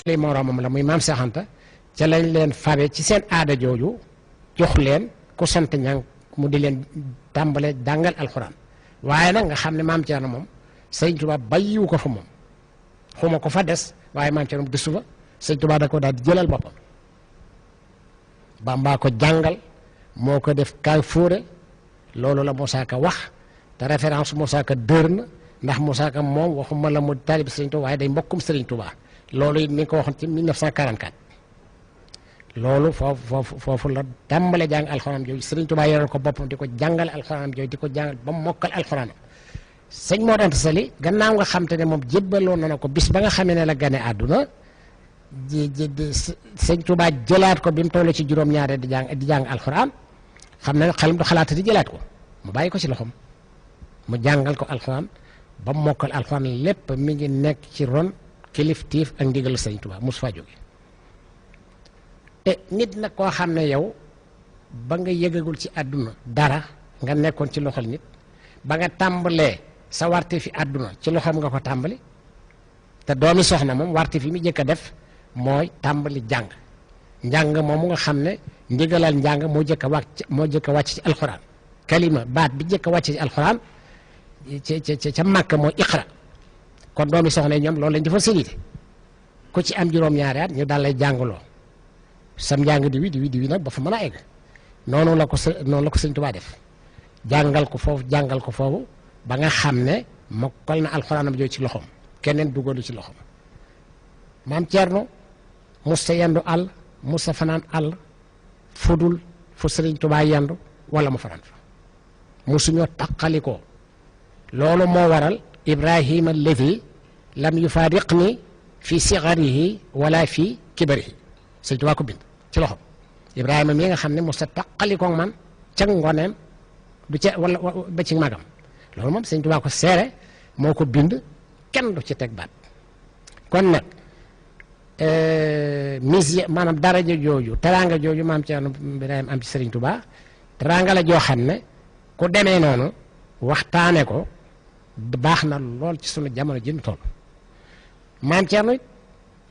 li moroomam la muy maam Seex Anta ca lañ leen fabe ci seen aada jooju jox leen ku sant ñang mu di leen tàmbale jàngal alxuraan waaye nag nga xam ne maam Thierno moom sëñ Tuubaa bàyyiwu ko fa moom xuma ko fa des waaye maam Thierno gisu fa sëñ Tuubaa da ko daal di jëlal boppam Bamba ko jàngal moo ko def kaay fóore loolu la Moussa Ka wax te référence Moussa Ka dër na ndax Moussa Ka moom waxuma la mu taalib Sëriñ Tuubaa waaye day mbokkum Sëriñ Tuubaa loolu it mi ngi ko waxoon ci 1944 loolu foofu la tàmbale jàng alxuraan jooju Sëriñ Tuubaa yoral ko boppam di ko jàngale alxuraan jooju di ko jàngal ba mu mokkal alxuraan sëñ Mor Anta Sali gannaaw nga xam te ne moom jébbaloon na ko bis ba nga xamee ne la gane àdduna sëñ Tuubaa jëlaat ko bi mu toll ci juróom-ñaare di jàng alxuraan xam ne xelam du xalaat di jëlaat ko mu bàyyi ko ci loxoom mu jàngal ko alxuraan ba mu mokkal alxuraan lépp mi ngi nekk ci ron kiliftiif ak ndigalu sëñ Tuubaa mosu faa jóge nit nag koo xam ne yow ba nga yëgagul ci àdduna dara nga nekkoon ci loxol nit ba nga tàmbalee sa warte fi àdduna ci loxoom nga ko tàmbali te doomi soxna moom warte fi mi jëkk a def mooy tàmbali njàng moomu nga xam ne ndigalal njàng moo jëkk a wàcc ci alxuraan kalima baat bi jëkk a wàcc ci alxuraan ca màkk mooy iqra kon doomi soxna yi ñoom loolu lañ defoon seen yite ku ci am juróom-ñaari at ñu daal lay jàngaloo sam njàng di wi nag ba fa mën a egg noonu la ko sëñ Tuubaa def jàngal ko foofu ba nga xam ne mokkal na alxuraanam jooju ci loxoom keneen dugalu ci loxoom maam Thierno musta yendu àll musta fanaan àll fudul fu sëriñ Tuubaa yendu wala mu fanaan fa musuñoo taqalikoo loolu moo waral Ibrahima alladi lam yufaariqni fi sigarihi wala fi kibarihi sëñ Tuubaa ko bind ci loxoom Ibrahima mi nga xam ne musta taqalikoo man ca ngoneem du ca wala ba ci magam loolu moom sëñ Tuubaa ko seere moo ko bind kenn du ci teg baat kon nag maanaam daraja jooju teraanga jooju maam Thierno Birahim am ci Sëriñ Tuubaa teraanga la joo xam ne ku demee noonu waxtaane ko baax na lool ci sunu jamono ji ñu toll maam Thierno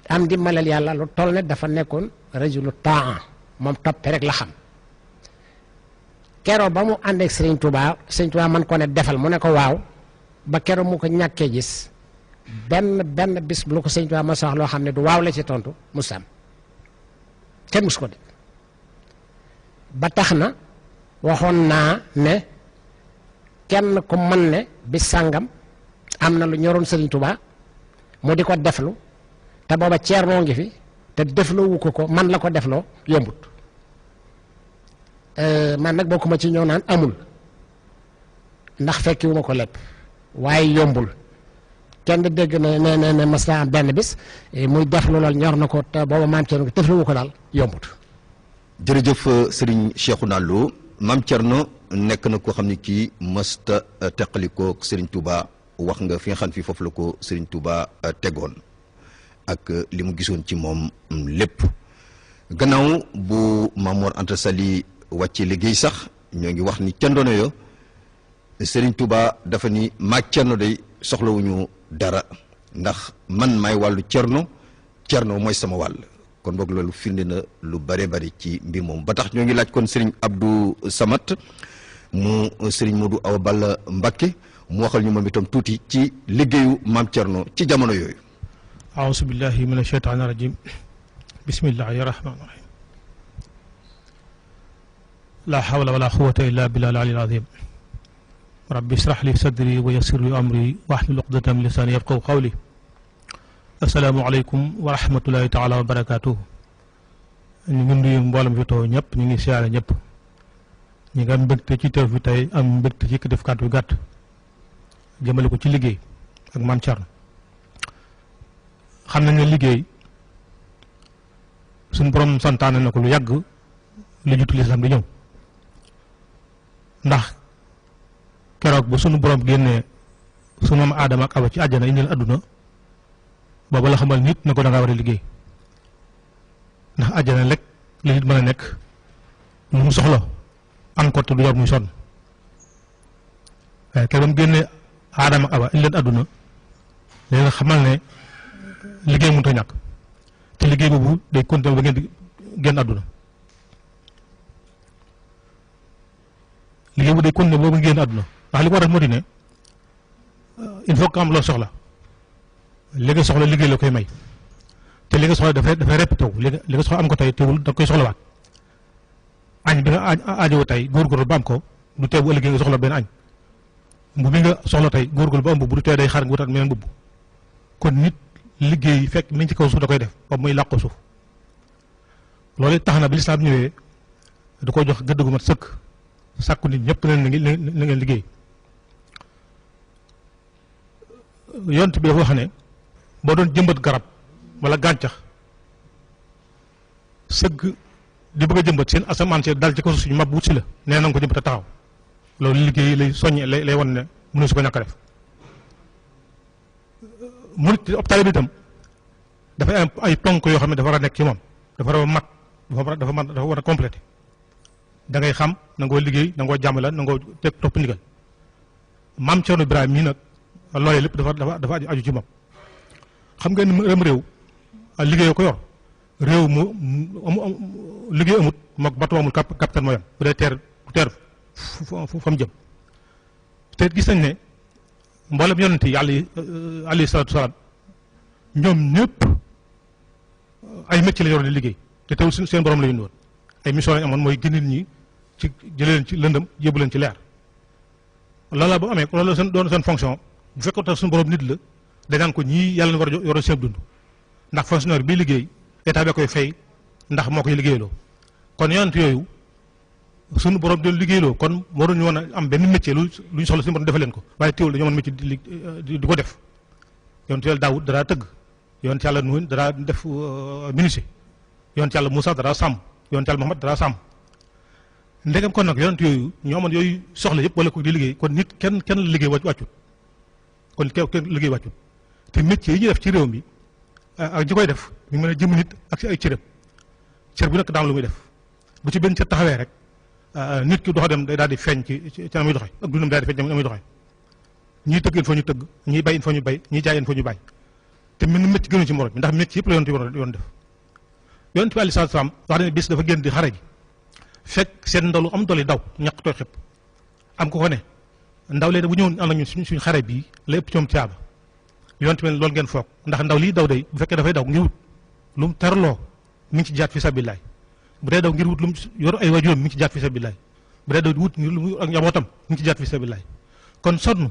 am dimbalal yàlla lu toll ne dafa nekkoon rajulu taa moom toppe rek la xam kero ba mu ànd ak Sëriñ Tuubaa man ko ne defal mu ne ko waaw ba kero mu ko ñàkkee gis benn bis lu ko Sëriñ Tuubaa ma sox loo xam ne du waaw la ci tontu mu sam kenn mus ko de ba tax na waxoon naa ne kenn ku mën ne bis sàngam am na lu ñoroon Sëriñ Tuubaa mu di ko deflu te booba Ceerno ngi fi te defloowu ko man la ko defloo yombut man nag bokkuma ci ñëw naan amul ndax fekkiwuma ko lépp waaye yombul kenn dégg ne mas naa am benn bis muy def lu lool ñor na ko te booba maam Thierno defluwu ko daal yombut. jërëjëf Serigne Cheikhouna Lo maam Thierno nekk na koo xam ne kii mësta teqalikoo Serigne Touba wax nga fi nga xam fi foofu la ko Serigne Touba tegoon ak li mu gisoon ci moom lépp gannaaw bu Maam Mor Anta Sali wàcce liggéey sax ñoo ngi wax ni ca ndono yo Serigne Touba dafa ni maa Thierno day soxlawuñu dara ndax man maay wàllu Thierno mooy sama wàll kon boog loolu firnde na lu bare bari ci mbir moom ba tax ñoo ngi laaj kon Serigne Abdou Samad mu Serigne Modou Awa Balla Mbacké mu waxal ñu moom itam tuuti ci liggéeyu maam Thierno ci jamono yooyu. aousu billahi min asheytaani rajim bismillahi rahmaani rahim la hawla wala quwwata illa billahi al-ali al-azim rabbi israh li sadri wa yassir li amri wahlul uqdatan min lisani yafqahu qawli assalaamu aleykum wa rahmatullahi taala wa barakatuh ñu ngi nuyu mboolem fi too ñëpp ñu ngi siyaare ñëpp ñi nga am mbégte ci teew fi tey am mbégte ci def kàddu yu gàtt jëmale ko ci liggéey ak maam Thierno xam nañ ne liggéey suñu borom santaane na ko lu yàgg lu jutu lislaam di ñëw ndax keroog bu sunu borom génnee sunu maam Aadama ak Awa ci àjjana indil adduna booba la xamal nit na ko da ngaa war a liggéey ndax àjjana lekk li nit mën a nekk lu mu soxla am ko te du yor muy sonn waaye keroog ba mu génnee Aadama ak Awa indil leen adduna léegi xamal ne liggéey mënut a ñàkk te liggéey boobu day continuer ba ngeen di génn àdduna liggéey boobu day continuer boobu ngeen àdduna ndax li ko waral moo di ne il faut que am loo soxla li nga soxla liggéey la koy may te li nga soxla dafay répété wu li nga soxla am ko tey teewul da koy soxlawaat añ bi nga aajowoo tey góorgóorlu ba am ko du tee bu ëllëgee nga soxla benn añ mbubb bi nga soxla tey góorgóorlu ba am mbubb du tee day xaar nga wutaat meneen mbubb kon nit liggéey fekk mi ngi ci kaw suuf da koy def ba muy làqu suuf loolu tax na bi lislaam ñëwee da ko jox gëdd gu mat sëkk sàkku nit ñëpp na ngeen liggéey yonent bi dafa wax ne boo doon jëmbat garab wala gàncax sëgg di bëgg a jëmbat seen asamaan si dal ci kaw suñu mab wut si la nee na nga ko jëmbat a taxaw loolu liggéey lay soññe lay wan ne mënu su ko ñàkk a def murit ab taalibe bi itam dafay am ay ponk yoo xam ne dafa war a nekk ci moom dafa war a mat dafa war a complété da ngay xam nangoo liggéey nangoo jàmm la nangoo teg topp ndigal maam Cerno Ibrahima mii nag loolee lépp dafa aju ci moom xam nga ni réew liggéey ko yor réew mu liggéey amut mook bateau amul capitaine mooy am bu dee teer fa mu jëm te gis nañ ne mboolem yonent yi alayhi salaatu salaam ñoom ñëpp ay métier la yoroon di liggéey te teewul seen borom la ñu woon ay mission lañ amoon mooy génne nit ñi ci jëlee leen ci lëndëm yóbbu leen ci leer loola bu amee loolu seen doon seen fonction bu fekkoon suñu borom nit la danaan ko ñii yàlla na war a yore seen dund ndax fonctionnaire bi liggéey état bi koy fay ndax moo koy liggéeyloo kon yonent yooyu suñu borom doon liggéeyloo kon waruñu woon a am benn métier luñ soxla suñu borom defal leen ko waaye teewul dañoo mën métier di ko def yonent yàlla Daawud daraa tëgg yonent yàlla Nuhun daraa def menuisier yonent yàlla Moussa daraa sàmm yonent yàlla Muhammad daraa sàmm ndegam kon nag yonent yooyu ñoo amoon yooyu soxla yëpp wala ko di liggéey kon nit kenn la liggéey wàccut kon kenn liggéey wàccut te métier yi ñu def ci réew mi ak ji koy def ñu mën a jëm nit ak si ay cëram cër bu nekk daam lu muy def bu ci benn cër taxawee rek nit ki doxa dem day daal di feeñ ci na muy doxee ak dundam daal di feeñ na muy doxee ñii tëgg il faut ñu tëgg ñii bay il faut ñu bay ñii jaay il faut ñu bay te mën na métti gënu ci morom bi ndax métti yëpp la yoon def yonent bi aleyhi salaatu salaam wax ne bis dafa génn di xare ji fekk seen ndaw lu am doole daw ñàkk tooy xëpp am ko ne ndaw lee bu ñëwoon ànd ak ñun suñ xare bii la ëpp ci moom caaba yonent bi loolu ngeen foog ndax ndaw lii daw day bu fekkee dafay daw ngir wut lu mu terloo mi ngi ci jaat fi sabilillaay bu dee daw ngir wut lu mu yor ay waajuram mi ngi ci jaat fi sabilillaay bu dee daw di wut ngir lu mu ak njabootam mi ngi ci jaat fi sabilillaay kon sonn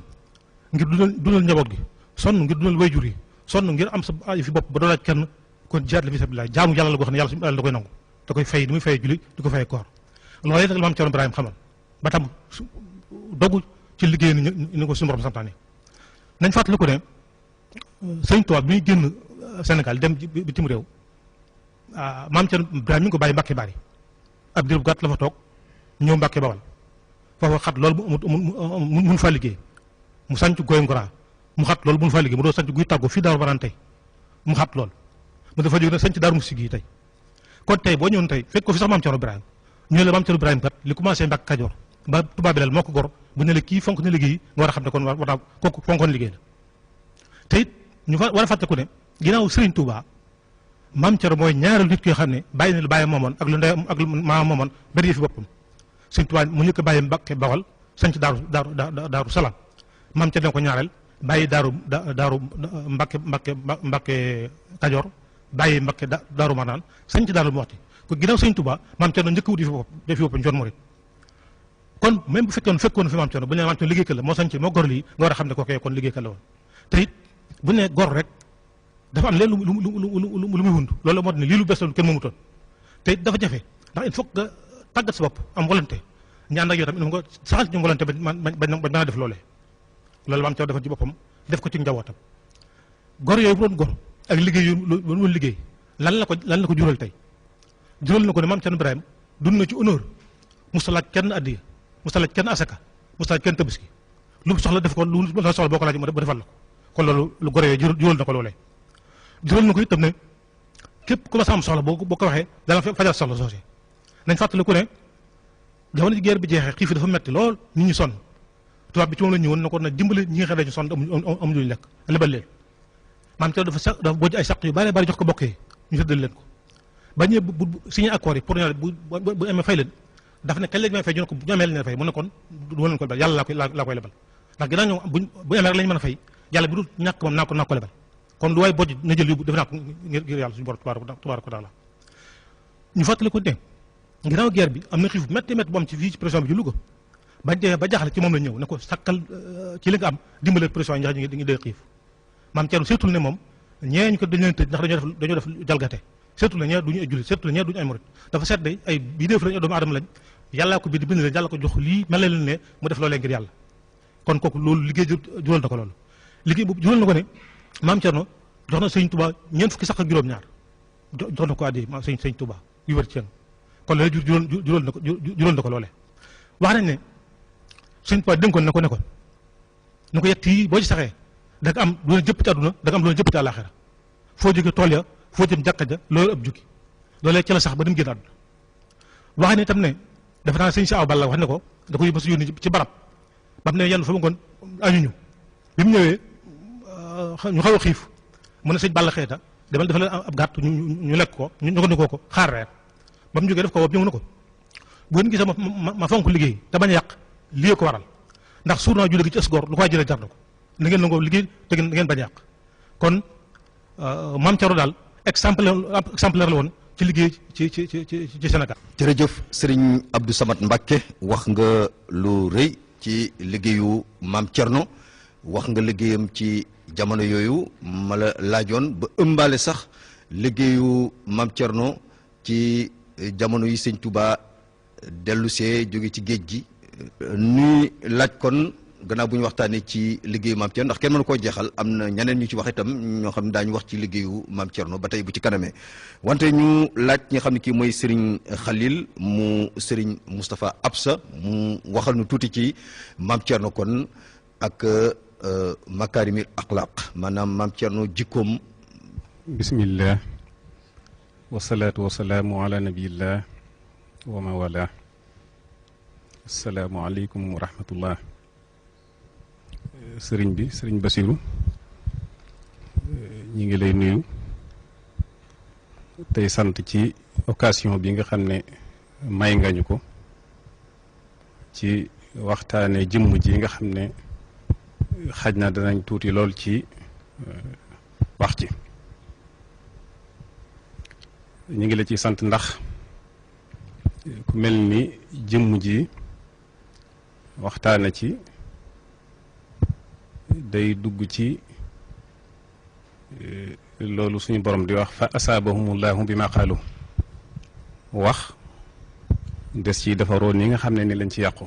ngir dundal njaboot gi sonn ngir dundal waajur yi sonn ngir am sa ay fi bopp ba doo laaj kenn kon jaat la fi sabilillaay jaamu yàlla la goo xam ne yàlla suñu da koy nangu da koy fay di muy fay julli di ko fay koor loolu nag la maam Cerno Ibrahima xamal ba tam dogu ci liggéey ni ko suñu borom santaane nañ fàttali ko ne sëñ Tuubaa bi muy génn Sénégal dem bitim réew maam Cerno Ibrahima mi ngi ko bàyyi Mbàkke Bari ab diir bu gàtt la fa toog ñëw Mbàkke Bawal foofa xat loolu mun faa liggéey mu sanc Goy Ngora mu xat loolu mun faa liggéey mu doon sanc guy tàggoo fii Daaru Marnaan tey mu xat lool mu dafa jóg nag sanc Daaru Musti gi tey kon tey boo ñëwoon tey fekk ko fi sax maam Cerno Ibrahima ñu la maam Cerno Ibrahima kat li commencé Mbàkke Kajoor ba tubaab bi dal moo ko gor bu ne la kii fonk na liggéey nga war a xam ne kon war naa kooku fonkoon liggéey la te it ñu war a fàttaliku ne ginnaaw Sëriñ Tuubaa maam Cerno mooy ñaareelu nit ki nga xam ne bàyyi na lu bàyyi moomoon ak lu ndeyam ak lu maam moomoon bari fi boppam Sëriñ Tuubaa mu njëkk a bàyyi Mbàkke Bawal sanc daaru Salaam maam Cerno ko ñaareel bàyyi daaru Mbàkke Kajoor bàyyi Mbàkke Daaru Marnaan sanc Daaru Muxti ko ginnaaw Sëriñ Tuubaa maam Cerno njëkk a wuti fi boppam njoon murit kon même bu fekkoon fi maam Cerno bu ñu nee maam Cerno liggéeykat la moo sanc moo gor lii nga war a xam ne kooku kon liggéeykat la woon te it bu ne gor rek dafa am leen lu muy wund loolu moo tax ne lii lu bees la lu kenn moomutoon te it dafa jafe ndax il faut nga tàggat sa bopp am volonté ñaan ak yow tamit nga saxal ci ñoom volonté ba mën a def loolee loolu maam Cerno dafa ci boppam def ko ci njabootam gor yooyu bu doon gor ak liggéey yu doon liggéey lan la ko jural tey jural na ko ne maam Cerno Ibrahima dund na ci honneur musta laaj kenn addiya musta laaj kenn asaka musta laaj kenn tabaski lu mu soxla def ko lu mu soxla boo ko laaj mu defal la ko kon loolu lu gore yooyu jural na ko loolee jural na ko itam ne képp ku ma sa am soxla boo ko waxee dana fajal soxla soosé nañ fàttali ku ne jamono ji guerre bi jeexee xiif dafa metti lool nit ñi sonn tubaab bi ci moom la ñëwoon na ko nag dimbale ñi nga xam ne dañu sonn amuñu luñ lekk lebal leen maam Cerno dafa bojj ay saq yu bari bari jox ko bokk yi ñu séddale leen ko ba ñëwee bu signé accord yi pour ne bu amee fay leen daf ne kañ lañ may fay ñu ne ko bu ñu amee leen fay mu ne kon du ma leen ko lebal yàlla laa koy lebal ndax ginnaaw ñoom bu amee rek lañ mën a fay yàlla bi du ñàkk moom naa ko lebal kon lu waay bojj na jël yóbbu def naa ko ngir yàlla suñu borom tabaaraka wa taala ñu fàttali ko ne ginnaaw guerre bi am na xiif métti métti bu am ci fii ci pression bi ci Louga bañ demee ba jaxle ci moom la ñëw ne ko sakkal ci li nga am dimbale pression yi nga xam ne ngi dee xiif maam Thierno seetul ne moom ñee ñu ko dañu leen tëj ndax dañoo def jalgate seetul ne ñee duñu ay jullit seetul ne ñee duñu ay murit dafa seet day ay bidéef lañ ay doomu aadama lañ yàllaa ko bind leen yàlla ko jox lii mel leen ne mu def loolee ngir yàlla kon kooku loolu liggéey jural na ko loolu liggéey boobu jural na ko ne maam Thierno jox na sëñ Touba ñeent fukki sax ak juróom-ñaar jox na ko addi ma sëñ Touba yu wër ci yéen kon loolu jural na ko loolee wax nañ ne sëñ Touba dénkoon na ko ne ko yett yi boo ci saxee da nga am lu leen jëpp ci àdduna da nga am lu leen jëpp ci àllaaxira foo jóge tool ya foo jëm jàkka ja loolu ab jukki loolee ci la sax ba dem génn àdduna wax ne itam ne dafa naa sëñ si aw balla wax ne ko da ko yóbbu si yónni ci barab ba mu ne yenn fa mu ngoon añuñu bi mu ñëwee ñu xaw a xiif mu ne sëñ balla xeeta demal dafa leen ab gàtt ñu lekk ko ñu jëfandikoo ko xaar reer ba mu jógee def ko wob ñëw na ko bu ngeen gisee ma fonk liggéey te bañ a yàq lii ko waral ndax suur naa julli gi ci ësgoor lu ko waay jëlee jar na ko na ngeen nangoo liggéey te ngeen bañ a yàq kon maam Thierno daal exemplaire la woon ci liggéey ci Sénégal. jërëjëf Serigne Abdou Samad Mbacké wax nga lu rëy ci liggéeyu maam Thierno wax nga liggéeyam ci jamono yooyu ma la laajoon ba ëmbaale sax liggéeyu maam Thierno ci jamono yi sëñ Touba dellu see jóge ci géej gi nuy laaj kon gannaaw bu ñu waxtaanee ci liggéeyu maam Thierno ndax kenn mënu koo jeexal am na ñeneen ñu ci wax itam ñoo xam ne daañu wax ci liggéeyu maam Thierno ba tey bu ci kanamee wante ñu laaj ñi nga xam ne kii mooy Serigne Khalil mu Serigne Moustapha Absa mu waxal nu tuuti ci maam Thierno kon ak makarimil axlaq maanaam maam Thierno jikkoom. bismillah wasalaatu wasalaamu ala nabiyillah wa ma wala asalaamu aleykum wa rahmatullah sëriñ bi sëriñ Basiru ñi ngi lay nuyu tey sant ci occasion bi nga xam ne may nga ñu ko ci waxtaane jëmm ji nga xam ne xaj na danañ tuuti lool ci wax ci ñu ngi la ci sant ndax ku mel ni jëmm ji waxtaane ci day dugg ci loolu suñu borom di wax fa asaabahumullahu bi ma qaalu wax des ci defaroo ni nga xam ne ni lañ ci yàqu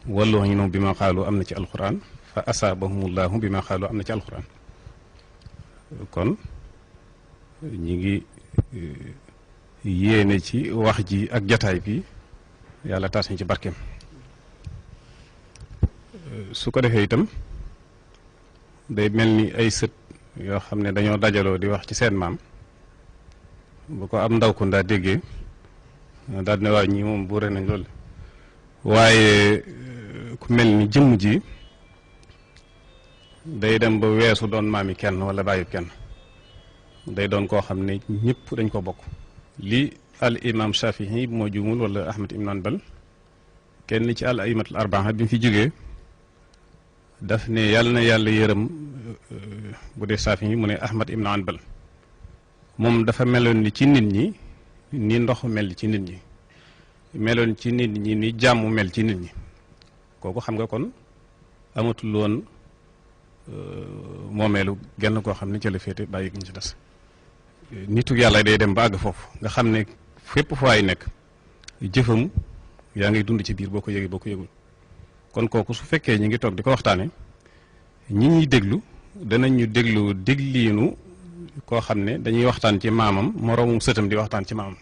wallahu ñu bi ma qaalu am na ci alquran fa asaabahumullahu bi ma qaalu am na ci alquran kon ñi ngi yéene ci wax ji ak jataay bi yàlla taas ñu ci barkeem su ko defee itam day mel ni ay sët yoo xam ne dañoo dajaloo di wax ci seen maam bu ko am ndaw ko ndaa déggee daal ne waa ñii moom buure nañ loolu waaye ku mel ni jëmm ji day dem ba weesu doon maami kenn wala bàyyi kenn day doon koo xam ne ñëpp dañ ko bokk li al imam Shafii moo juumul wala Ahmad ibn Hanbal kenn ci al aimatul arbaa bi mu fi jógee daf ne yàlla na yàlla yërëm bu dee Shafii mu ne Ahmad ibn Hanbal moom dafa meloon ni ci nit ñi ni ndox mel ci nit ñi meloon ci nit ñi ni jàmm mel ci nit ñi kooku xam nga kon amatul woon moomeelu genn koo xam ne ca la féete bàyyi ñu ci des nitu yàlla day dem ba àgg foofu nga xam ne fépp fu waay nekk jëfam yaa ngi dund ci biir boo ko yëgee boo ko yëgul kon kooku su fekkee ñi ngi toog di ko waxtaane ñi ñuy déglu danañ ñu déglu dégliinu koo xam ne dañuy waxtaan ci maamam moroomum sëtam di waxtaan ci maamam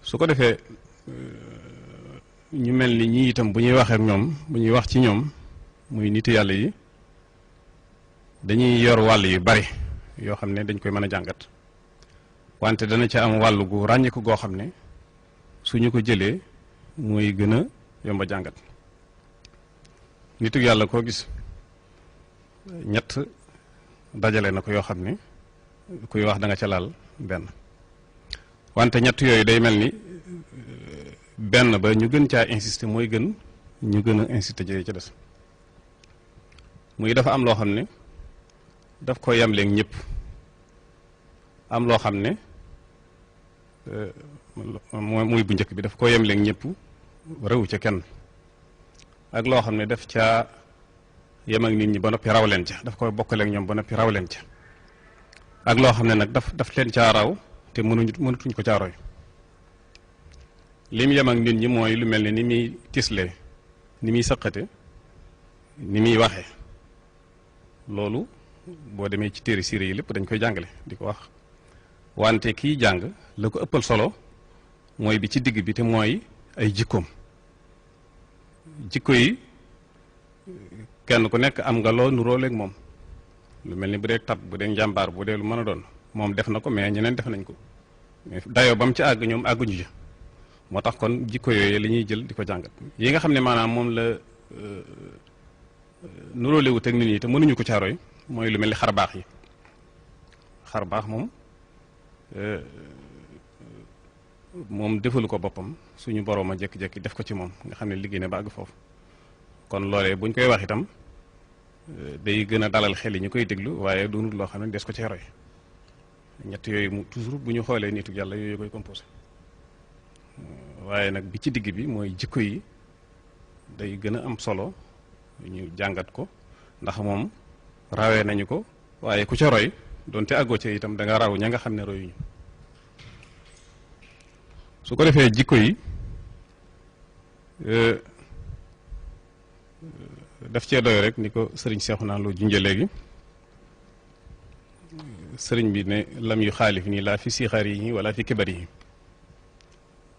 su ko defee ñu mel ni ñi itam bu ñuy waxee ak ñoom bu ñuy wax ci ñoom muy nitu yàlla yi dañuy yor wàll yu bari yoo xam ne dañ koy mën a jàngat wante dana ca am wàll gu ràññiku goo xam ne suñu ko jëlee mooy gën a yomba jàngat nitu yàlla koo gis ñett dajale na ko yoo xam ne kuy wax da nga ca laal benn wante ñett yooyu day mel ni benn ba ñu gën caa insister mooy gën ñu gën a insister ci ca des muy dafa am loo xam ne daf ko yemleeg ñëpp am loo xam ne muy bu njëkk bi daf ko yemleeg ñëpp rewu ca kenn ak loo xam ne daf caa yem ak nit ñi ba noppi raw leen ca daf koy bokkaleeg ñoom ba noppi raw leen ca ak loo xam ne nag daf leen caa raw te mënatuñ ko caa roy lim yem ak nit ñi mooy lu mel ne ni muy tislee ni muy sëqate ni muy waxee loolu boo demee ci téere siire yi lépp dañ koy jàngale di ko wax wante kiy jàng la ko ëppal solo mooy bi ci digg bi te mooy ay jikkoom jikko yi kenn ku nekk am nga loo nuróoleeg moom lu mel ni bu dee tab bu dee njàmbaar bu dee lu mën a doon moom def na ko mais ñeneen def nañ ko mais dayoo ba mu ci àgg ñoom àgguñu ja moo tax kon jikko yooyu la ñuy jël di ko jàngat yi nga xam ne maanaam moom la nuróolewut ak nit ñi te mënuñu ko caaroy mooy lu mel ni xar baax yi xar baax moom defalu ko boppam suñu boroom a jékki-jékki def ko ci moom nga xam ne liggéey na ba àgg foofu kon loolee buñ koy wax itam day gën a dalal xel yi ñu koy déglu waaye doonul loo xam ne des ko ci roy ñett yooyu mu toujours bu ñu xoolee nitu yàlla yooyu koy composé waaye nag bi ci digg bi mooy jikko yi day gën a am solo ñu jàngat ko ndax moom rawee nañu ko waaye ku ca roy doonte àggoo ca itam da nga raw ña nga xam ne royuñu su ko defee jikko yi daf cee doy rek ni ko sëriñ Seexuna Lo junje léegi sëriñ bi ne lam yu xaalif nii laa fi sixaar yi wala fi kibar yi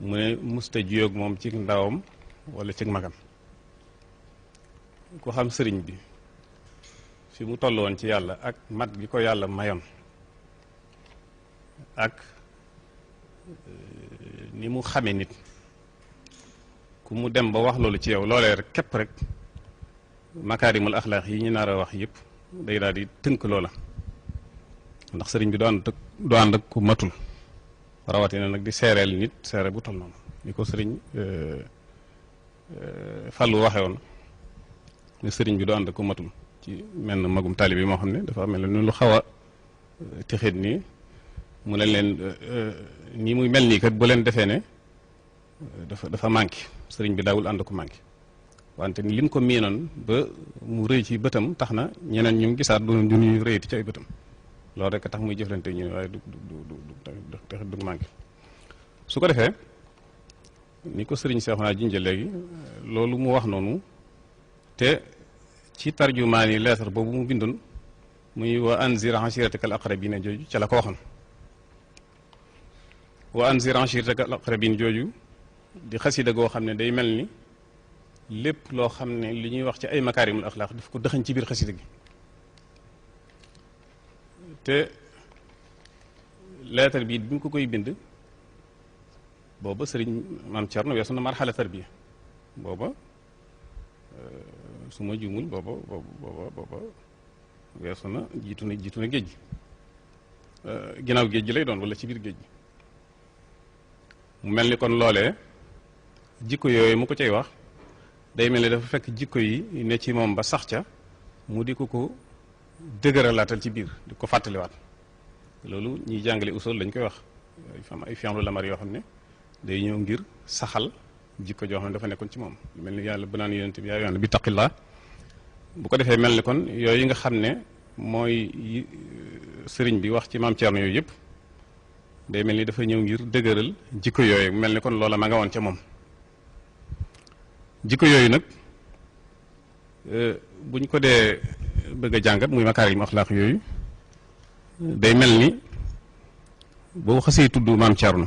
mu ne musta juyoog moom ci ndawam wala ci magam ku xam sëriñ bi fi mu toll woon ci yàlla ak mat gi ko yàlla mayoon ak ni mu xame nit ku mu dem ba wax loolu ci yow loolee rek képp rek makaarimul axlaax yi ñu nar a wax yëpp day daal di tënk loola ndax sëriñ bi du ànd ak ku matul rawatina nag di seereel nit seere bu toll noonu ni ko sëriñ Fallu waxe woon ne sëriñ bi du ànd ak ku matul ci mel na magum taalibe bi moo xam ne dafa mel ne lu xaw a texit nii mu ne leen nii muy mel nii kat bu leen defee ne dafa manqué sëriñ bi daawul ànd ko manqué wante ni lim ko miinoon ba mu rëy ci bëtam tax na ñeneen ñu gisaat du ñuy rëyati ci ay bëtam loolu rek tax muy jëflante ñu waaye du manqué su ko defee ni ko sëriñ Seexuna junje léegi loolu mu wax noonu te ci tarjumaani leetar boobu mu bindoon muy wa anzir ashiratakal aqrabina jooju ca la ko waxoon wa anzir ashiratakal aqrabina jooju di xasida goo xam ne day mel ni lépp loo xam ne li ñuy wax ci ay makaarimul axlaaq daf ko dëxañ ci biir xasida gi te leetar bi mu ko koy bind booba sëriñ maam Cerno weesu na marxala tarbiya booba su ma juumul booba weesu na jiitu na géej gi ginnaaw géej gi lay doon wala ci biir géej gi mu mel ni kon loolee jikko yooyu mu ko cay wax day mel ni dafa fekk jikko yi ne ci moom ba sax ca mu di ko dëgëralaatal ci biir di ko fàttaliwaat loolu ñuy jàngale usul lañ koy wax ay fi'lu lamar yoo xam ne day ñëw ngir saxal jikko joo xam ne dafa nekkoon ci moom lu mel ni yàlla bu naan yonent bi yaa yoon bi taqillaa bu ko defee mel ni kon yooyu nga xam ne mooy sëriñ bi wax ci maam Thierno yooyu yëpp day mel ni dafa ñëw ngir dëgëral jikko yooyu mel ni kon loola ma nga woon ca moom jikko yooyu nag buñ ko dee bëgg a jàngat muy makaarim axlaaq yooyu day mel ni boo xasee tudd maam Thierno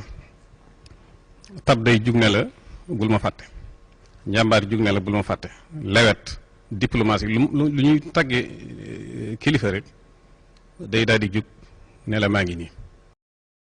tab day jug ne la bul ma fàtte njàmbaar jug ne la bul ma fàtte lewet diplomatie lu ñuy tàggee kilifa rek day daal di jug ne la maa ngi nii